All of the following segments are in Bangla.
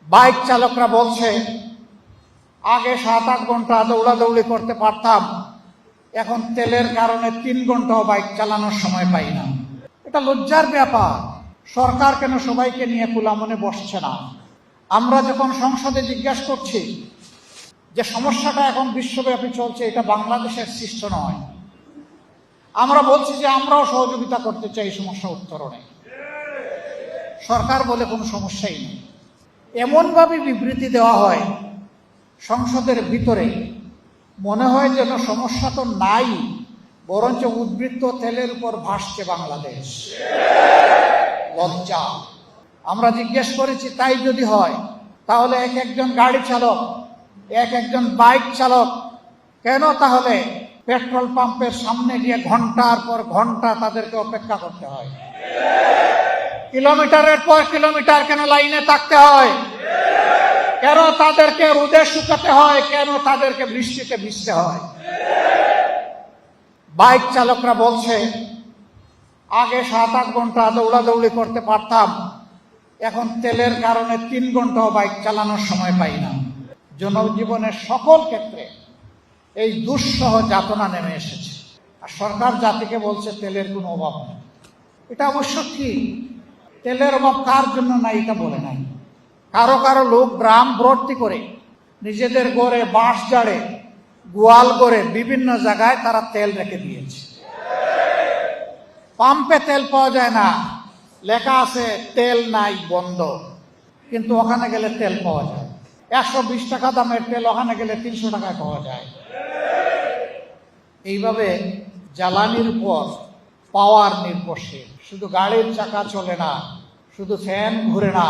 বাইক চালকরা বলছে আগে 7-8 ঘন্টা দৌড়াদৌড়ি করতে পারতাম, এখন তেলের কারণে 3 ঘন্টাও বাইক চালানোর সময় পাই না। এটা লজ্জার ব্যাপার। সরকার কেন সবাইকে নিয়ে কুলামনে বসছে না? আমরা যখন সংসদে জিজ্ঞাসা করছি যে সমস্যাটা এখন বিশ্বব্যাপী চলছে, এটা বাংলাদেশের সৃষ্ট নয়, আমরা বলছি যে আমরাও সহযোগিতা করতে চাই সমস্যা উত্তরণে। সরকার বলে কোনো সমস্যাই নেই। এমনভাবে বিবৃতি দেওয়া হয় সংসদের ভিতরে, মনে হয় যেন সমস্যা তো নাই, বরঞ্চ উদ্বৃত্ত তেলের উপর ভাসছে বাংলাদেশ। লজ্জা। আমরা জিজ্ঞেস করেছি তাই যদি হয় তাহলে একজন গাড়ি চালক, একজন বাইক চালক কেন তাহলে পেট্রোল পাম্পের সামনে গিয়ে ঘন্টার পর ঘন্টা তাদেরকে অপেক্ষা করতে হয়? কিলোমিটারের পর কিলোমিটার কেন লাইনে থাকতে হয়? কেন তাদেরকে রোদে শুকাতে হয়? কেন তাদেরকে বৃষ্টিতে ভিজতে হয়? বাইক চালকরা বলছে আগে 7-8 ঘন্টা দৌড়াদৌড়ি করতে পারতাম, এখন তেলের কারণে 3 ঘন্টাও বাইক চালানোর সময় পাই না। জনজীবনের সকল ক্ষেত্রে এই দুঃসহ যাতনা নেমে এসেছে, আর সরকার জাতিকে বলছে তেলের কোনো অভাব নেই। এটা অবশ্য ঠিক, তেলের অভাব কার জন্য নাই এটা বলে নাই। কারো কারো লোক ড্রাম ভর্তি করে নিজেদের ঘরে, বাঁশ জাড়ে, গোয়াল করে বিভিন্ন জায়গায় তারা তেল রেখে দিয়েছে। পাম্পে তেল পাওয়া যায় না, লেখা আছে তেল নাই বন্ধ, কিন্তু ওখানে গেলে তেল পাওয়া যায়। 120 টাকা দামের তেল ওখানে গেলে 300 টাকায় পাওয়া যায়। এইভাবে জ্বালানির উপর পাওয়ার নির্ভরশীল। শুধু গাড়ির চাকা চলে না, শুধু ফ্যান ঘুরে না,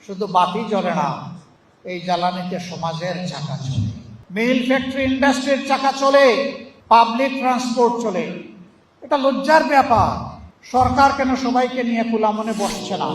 শুধু বাতি জ্বলে না, এই জ্বালানিতে সমাজের চাকা চলে, মিল, ফ্যাক্টরি, ইন্ডাস্ট্রির চাকা চলে, পাবলিক ট্রান্সপোর্ট চলে। এটা লজ্জার ব্যাপার। সরকার কেন সবাইকে নিয়ে কুলামনে বসছে না?